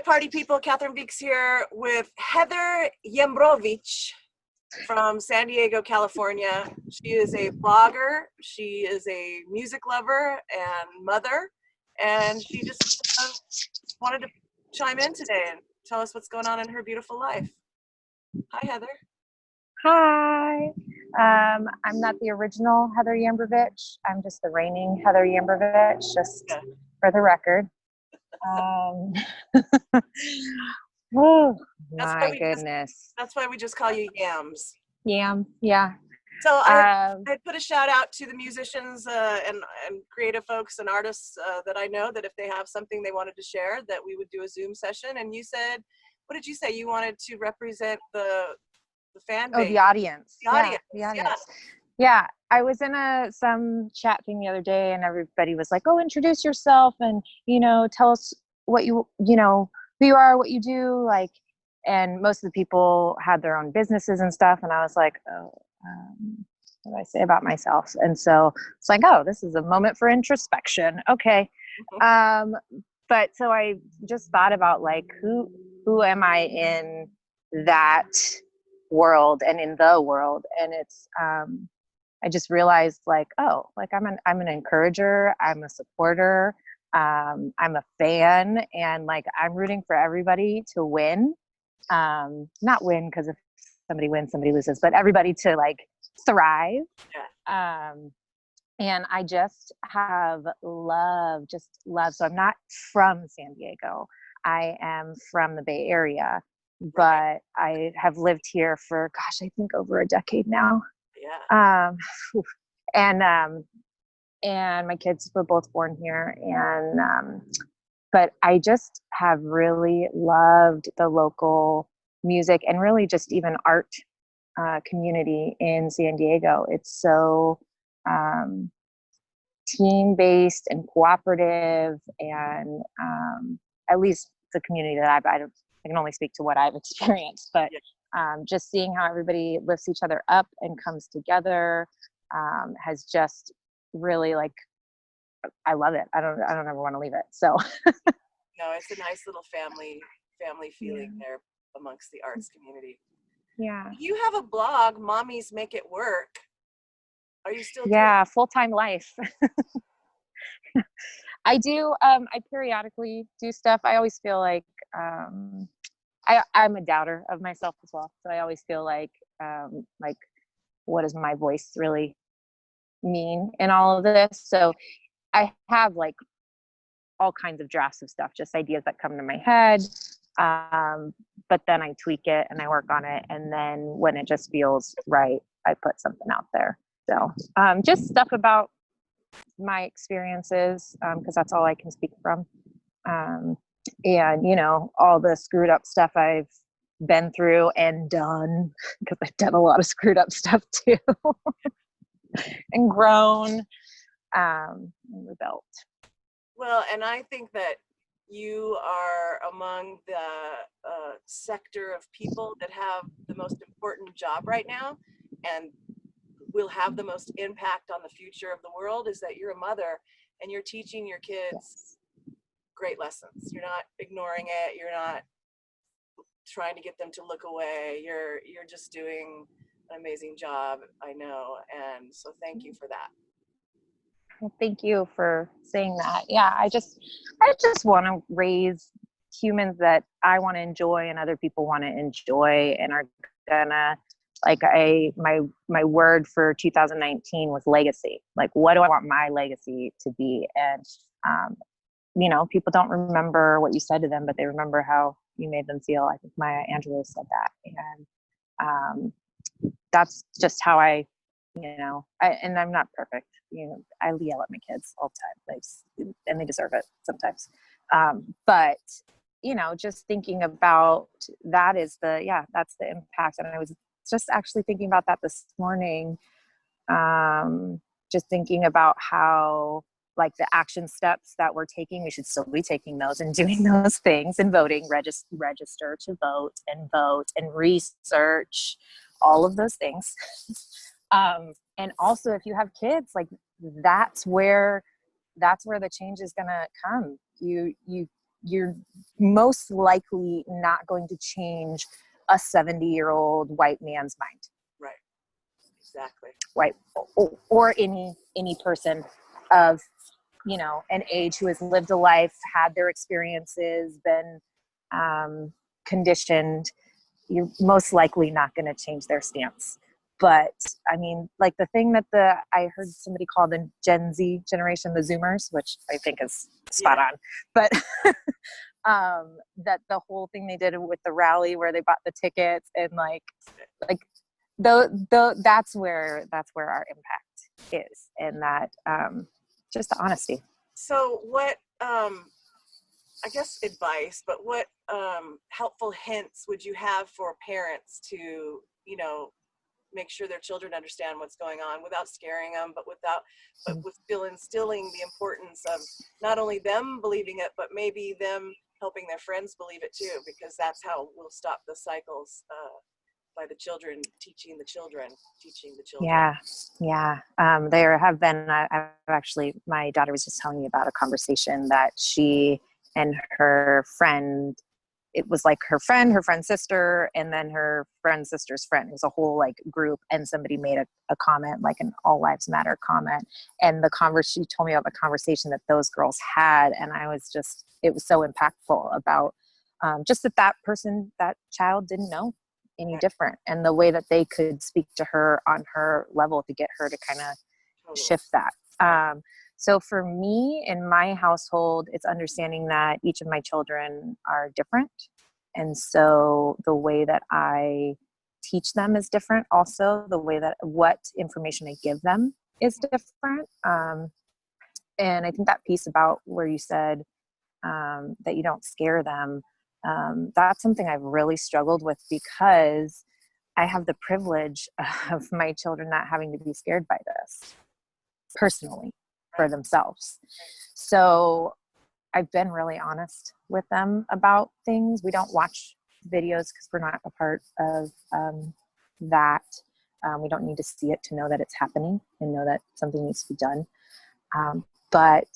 party people. Catherine Beeks here with Heather Yambrovich from San Diego, California. She is a blogger. She is a music lover and mother. And she just wanted to chime in today and tell us what's going on in her beautiful life. Hi, Heather. Hi. I'm not the original Heather Yambrovich. I'm just the reigning Heather Yambrovich, just for the record. Oh, my goodness. That's why we just call you Yams. Yam, yeah. So I put a shout out to the musicians and creative folks and artists that I know that if they have something they wanted to share, that we would do a Zoom session. And you said, what did you say? You wanted to represent the fan base. Oh, the audience. The audience. Yeah, the audience. Yeah. I was in some chat thing the other day and everybody was like, oh, introduce yourself and, tell us what who you are, what you do. And most of the people had their own businesses and stuff. And I was like, what do I say about myself? And so it's like, oh, this is a moment for introspection. Okay. But so I just thought about who am I in that world and in the world? And it's, I just realized I'm an encourager. I'm a supporter. I'm a fan, and I'm rooting for everybody to win. Not win because if somebody wins, somebody loses, but everybody to thrive. Yeah. And I just have love. So I'm not from San Diego. I am from the Bay Area, but I have lived here for, I think over a decade now. Yeah. And my kids were both born here, and but I just have really loved the local music and really just even art community in San Diego. It's so team-based and cooperative, and at least the community that I can only speak to what I've experienced, but just seeing how everybody lifts each other up and comes together has just really I love it. I don't ever want to leave it. So no, it's a nice little family feeling there amongst the arts community. Yeah. You have a blog, Mommies Make It Work. Are you still doing full-time life? I do. I periodically do stuff. I always feel I'm a doubter of myself as well. So I always feel what does my voice really mean in all of this? So I have all kinds of drafts of stuff, just ideas that come to my head. But then I tweak it and I work on it. And then when it just feels right, I put something out there. So just stuff about my experiences, because that's all I can speak from. And, all the screwed up stuff I've been through and done, because I've done a lot of screwed up stuff too, and grown, and rebelled. Well, and I think that you are among the sector of people that have the most important job right now and will have the most impact on the future of the world, is that you're a mother and you're teaching your kids great lessons. You're not ignoring it. You're not trying to get them to look away. You're just doing an amazing job, I know. And so thank you for that. Well, thank you for saying that. Yeah, I just want to raise humans that I want to enjoy and other people want to enjoy and are gonna my word for 2019 was legacy. What do I want my legacy to be? And people don't remember what you said to them, but they remember how you made them feel. I think Maya Angelou said that, and that's just how and I'm not perfect. I yell at my kids all the time, and they deserve it sometimes. But just thinking about that that's the impact. And I was just actually thinking about that this morning. Just thinking about how the action steps that we're taking, we should still be taking those and doing those things and voting, register to vote and research, all of those things. And also if you have kids, that's where the change is going to come. you're most likely not going to change a 70-year-old white man's mind. Right. Exactly. Right. Or any person of, you know, an age who has lived a life, had their experiences, been conditioned. You're most likely not going to change their stance. But I mean, like the thing that I heard somebody call the Gen Z generation, the Zoomers, which I think is spot on, but that the whole thing they did with the rally where they bought the tickets and like that's where our impact is, and that just the honesty. So what I guess advice, but what helpful hints would you have for parents to, you know, make sure their children understand what's going on without scaring them, but with still instilling the importance of not only them believing it, but maybe them helping their friends believe it too, because that's how we'll stop the cycles by the children teaching the children. Yeah. There have been, I've actually, my daughter was just telling me about a conversation that she and her friend, it was like her friend's sister, and then her friend's sister's friend. It was a whole like group, and somebody made a comment, like an All Lives Matter comment. And she told me about the conversation that those girls had. And it was so impactful about just that child didn't know any different, and the way that they could speak to her on her level to get her to kind of shift that. So for me, in my household, it's understanding that each of my children are different. And so the way that I teach them is different. Also, the way that what information I give them is different. And I think that piece about where you said that you don't scare them, that's something I've really struggled with, because I have the privilege of my children not having to be scared by this personally for themselves. So I've been really honest with them about things. We don't watch videos because we're not a part of that. We don't need to see it to know that it's happening and know that something needs to be done. But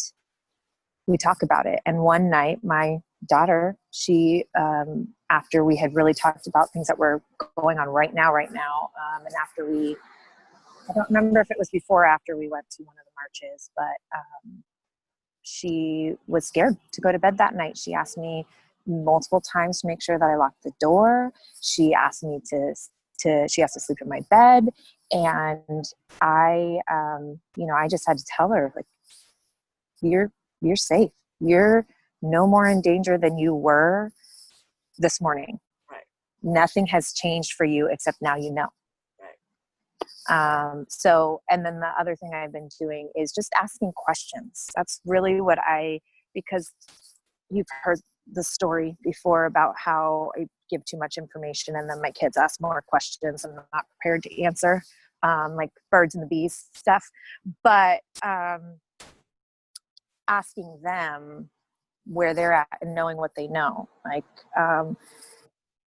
we talk about it. And one night, my daughter, she, after we had really talked about things that were going on right now, and after I don't remember if it was before or after we went to one of the marches, but she was scared to go to bed that night. She asked me multiple times to make sure that I locked the door. She asked me she has to sleep in my bed. And I just had to tell her, like, you're safe. You're no more in danger than you were this morning. Right. Nothing has changed for you except now you know. Right. And then the other thing I've been doing is just asking questions. That's really because you've heard the story before about how I give too much information and then my kids ask more questions and I'm not prepared to answer, like birds and the bees stuff. But asking them where they're at and knowing what they know, like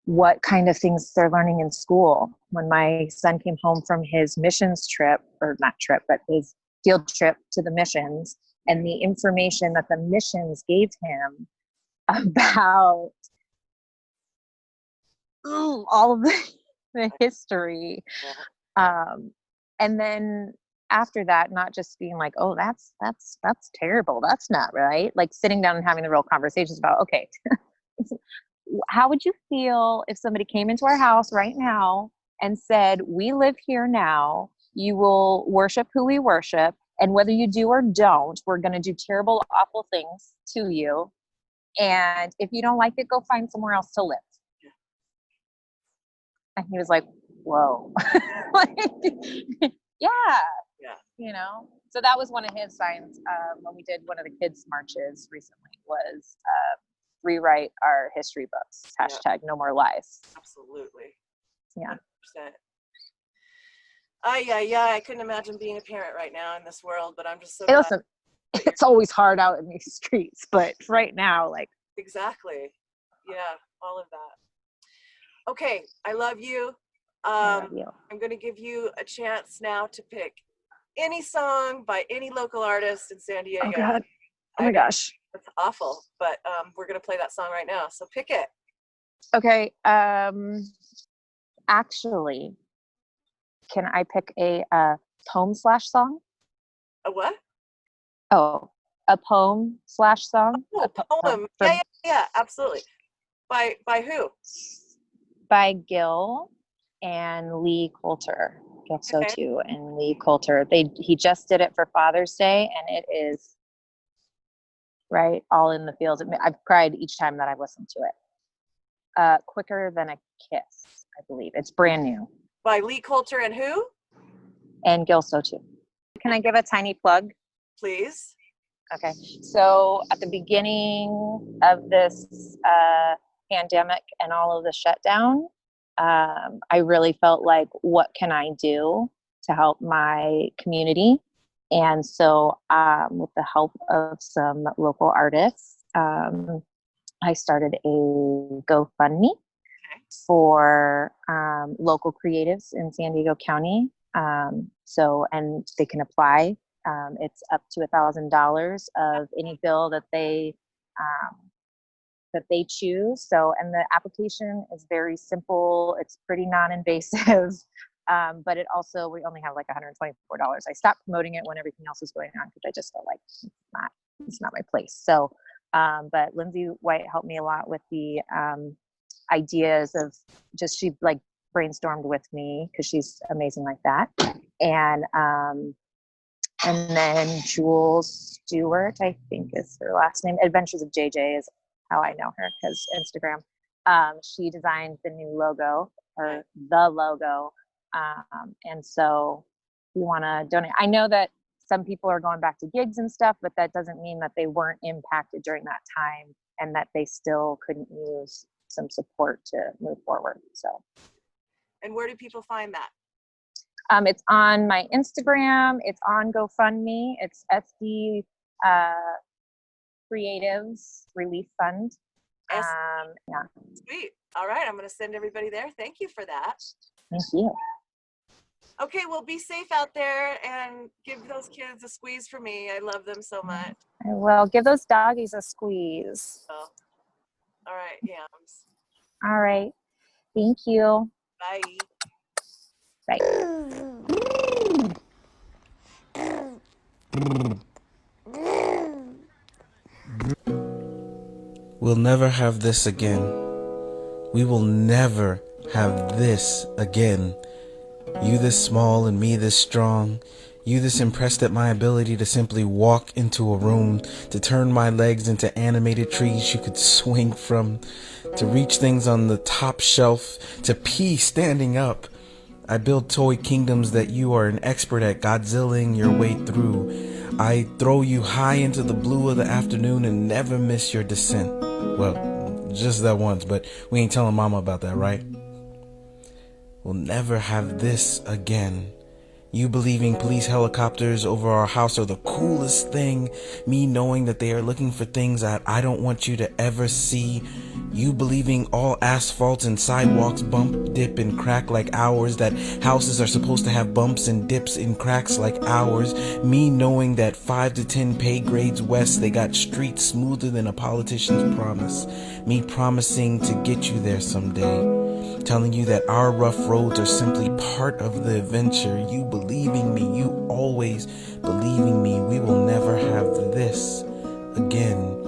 what kind of things they're learning in school. When my son came home from his missions trip, or not trip, but his field trip to the missions, and the information that the missions gave him about all of the history. And then after that, not just being like, oh, that's terrible. That's not right. Like sitting down and having the real conversations about, okay, how would you feel if somebody came into our house right now and said, we live here now, you will worship who we worship, and whether you do or don't, we're going to do terrible, awful things to you. And if you don't like it, go find somewhere else to live. And he was like, whoa. Like, yeah. You know, so that was one of his signs when we did one of the kids' marches recently, was rewrite our history books, hashtag no more lies. Absolutely. Yeah. 100%. I couldn't imagine being a parent right now in this world, but I'm just so glad. Listen, it's always hard out in these streets, but right now, like. Exactly. Yeah, all of that. Okay, I love you. I love you. I'm going to give you a chance now to pick any song by any local artist in San Diego. Oh God. Oh my gosh. That's awful, but we're gonna play that song right now. So pick it. Okay. Actually, can I pick a poem/song? A what? Oh, a poem/song. Oh, poem. Yeah, yeah, yeah, absolutely. By who? By Gil and Lee Coulter. Gil Okay. Sotu and Lee Coulter. He just did it for Father's Day, and it is right all in the feels. I've cried each time that I've listened to it. Quicker Than a Kiss, I believe. It's brand new. By Lee Coulter and who? And Gil Sotu. Can I give a tiny plug? Please. Okay. So at the beginning of this pandemic and all of the shutdown, I really felt like, what can I do to help my community? And so with the help of some local artists, I started a GoFundMe for local creatives in San Diego County. And they can apply. It's up to $1,000 of any bill that they choose. So, and the application is very simple. It's pretty non-invasive. But it also, we only have like $124. I stopped promoting it when everything else was going on because I just felt like it's not my place. So, but Lindsay White helped me a lot with the ideas of she like brainstormed with me because she's amazing like that. And then Jules Stewart, I think is her last name. Adventures of JJ is how I know her because Instagram. She designed the new logo or the logo. And so we want to donate. I know that some people are going back to gigs and stuff, but that doesn't mean that they weren't impacted during that time and that they still couldn't use some support to move forward. So. And where do people find that? It's on my Instagram. It's on GoFundMe. It's SD Creatives Relief Fund. Yeah. Sweet. All right. I'm going to send everybody there. Thank you for that. Thank you. Okay. Well, be safe out there and give those kids a squeeze for me. I love them so much. I will. Give those doggies a squeeze. Oh. All right. Yams. All right. Thank you. Bye. Bye. We'll never have this again. We will never have this again. You this small and me this strong. You this impressed at my ability to simply walk into a room, to turn my legs into animated trees you could swing from, to reach things on the top shelf, to pee standing up. I build toy kingdoms that you are an expert at Godzillaing your way through. I throw you high into the blue of the afternoon and never miss your descent. Well, just that once, but we ain't telling mama about that, right? We'll never have this again. You believing police helicopters over our house are the coolest thing. Me knowing that they are looking for things that I don't want you to ever see. You believing all asphalts and sidewalks bump, dip, and crack like ours. That houses are supposed to have bumps and dips and cracks like ours. Me knowing that 5 to 10 pay grades west, they got streets smoother than a politician's promise. Me promising to get you there someday. Telling you that our rough roads are simply part of the adventure. You believing me, you always believing me. We will never have this again.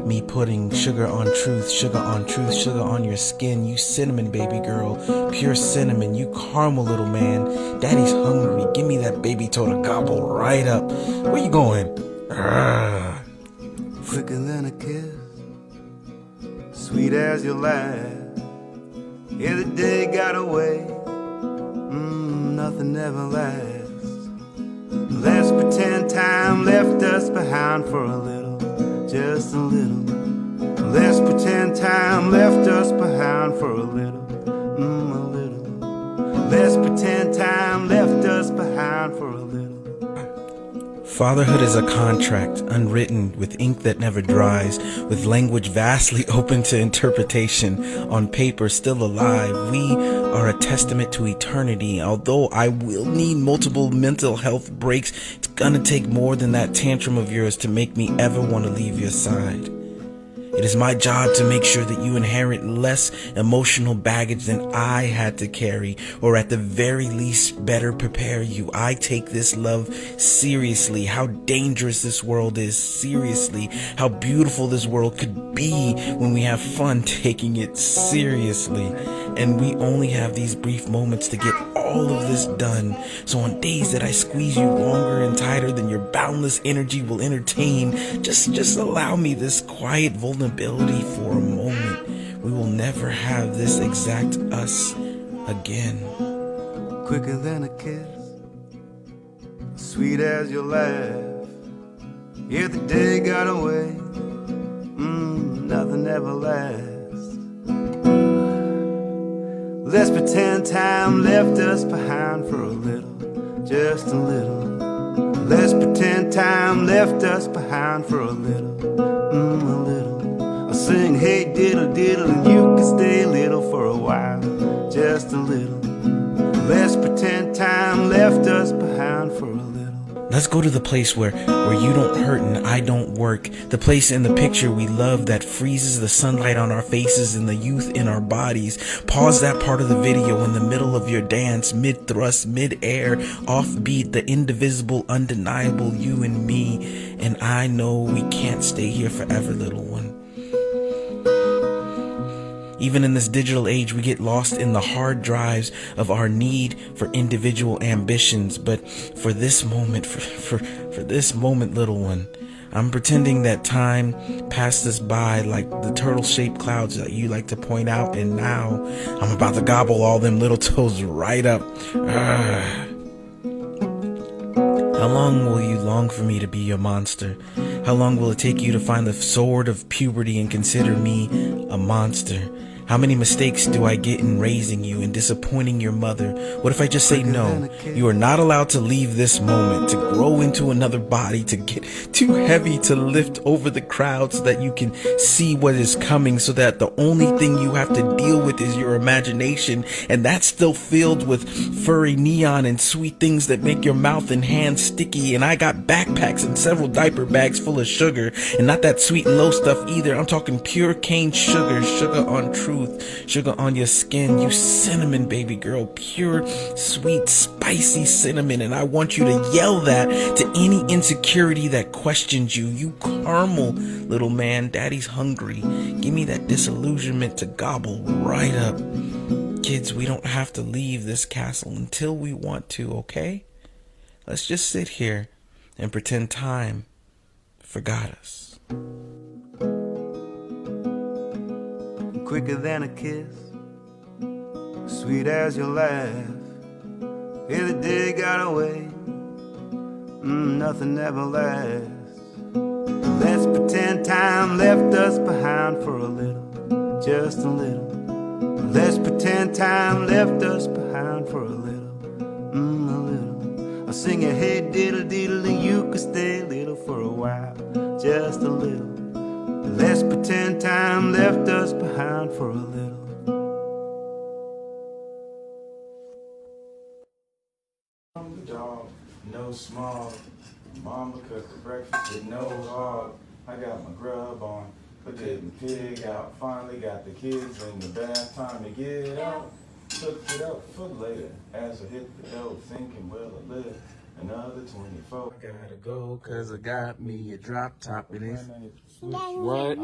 Me putting sugar on truth, sugar on your skin. You cinnamon baby girl, pure cinnamon. You caramel little man. Daddy's hungry, give me that baby toe to gobble right up. Where you going? Quicker than a kiss, sweet as your laugh. Yeah, the day got away, nothing ever lasts. Let's pretend time left us behind for a little, just a little. Let's pretend time left us behind for a little, a little. Let's pretend time left us behind for a little. Fatherhood is a contract, unwritten, with ink that never dries, with language vastly open to interpretation, on paper still alive. We are a testament to eternity. Although I will need multiple mental health breaks, it's gonna take more than that tantrum of yours to make me ever want to leave your side. It is my job to make sure that you inherit less emotional baggage than I had to carry, or at the very least better prepare you. I take this love seriously. How dangerous this world is, seriously. How beautiful this world could be when we have fun taking it seriously. And we only have these brief moments to get all of this done. So on days that I squeeze you longer and tighter than your boundless energy will entertain, just allow me this quiet vulnerability for a moment. We will never have this exact us again. Quicker than a kiss, sweet as your laugh. Yeah, the day got away, nothing ever lasts. Let's pretend time left us behind for a little, just a little. Let's pretend time left us behind for a little, a little. I'll sing hey diddle diddle and you can stay little for a while, just a little. Let's pretend time left us behind for a little. Let's go to the place where you don't hurt and I don't work. The place in the picture we love that freezes the sunlight on our faces and the youth in our bodies. Pause that part of the video in the middle of your dance, mid-thrust, mid-air, off-beat, the indivisible, undeniable you and me. And I know we can't stay here forever, little one. Even in this digital age, we get lost in the hard drives of our need for individual ambitions. But for this moment, for this moment, little one, I'm pretending that time passed us by like the turtle-shaped clouds that you like to point out. And now I'm about to gobble all them little toes right up. How long will you long for me to be your monster? How long will it take you to find the sword of puberty and consider me a monster? How many mistakes do I get in raising you and disappointing your mother? What if I just say no? You are not allowed to leave this moment, to grow into another body, to get too heavy to lift over the crowd so that you can see what is coming, so that the only thing you have to deal with is your imagination, and that's still filled with furry neon and sweet things that make your mouth and hands sticky. And I got backpacks and several diaper bags full of sugar, and not that sweet and low stuff either. I'm talking pure cane sugar, sugar on truth, sugar on your skin, you cinnamon baby girl, pure sweet spicy cinnamon. And I want you to yell that to any insecurity that questions you. You caramel little man, daddy's hungry. Give me that disillusionment to gobble right up. Kids, we don't have to leave this castle until we want to, okay? Let's just sit here and pretend time forgot us. Quicker than a kiss, sweet as your laugh. Yeah, the day got away, nothing ever lasts. Let's pretend time left us behind for a little, just a little. Let's pretend time left us behind for a little, a little. I'll sing a hey diddle diddle and you can stay little for a while, just a little. Let's pretend time left us behind for a little. I'm the dog, no small. Mama cooked the breakfast with no hog. I got my grub on, but didn't pig out. Finally got the kids in the bath, time to get out. Cooked it up for later as I hit the dough, thinking, well, I live another 24. I gotta go, cause I got me a drop top. It is. What?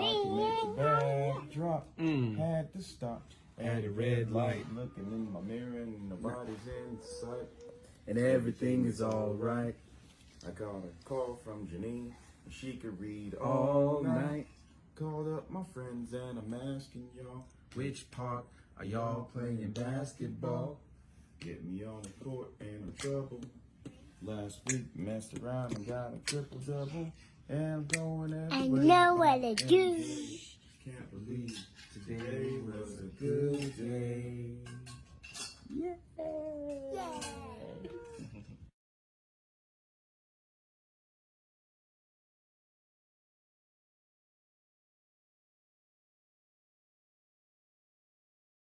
Bag drop, had to stop. At a red light, Looking in my mirror and nobody's in sight. and everything is alright. I got a call from Janine, and she could read all night. Called up my friends and I'm asking y'all, which part are y'all playing basketball? Get me on the court and I'm trouble. Last week messed around and got a triple double. And I'm going everywhere. I know what to do. Can't believe today was a good day. Yeah.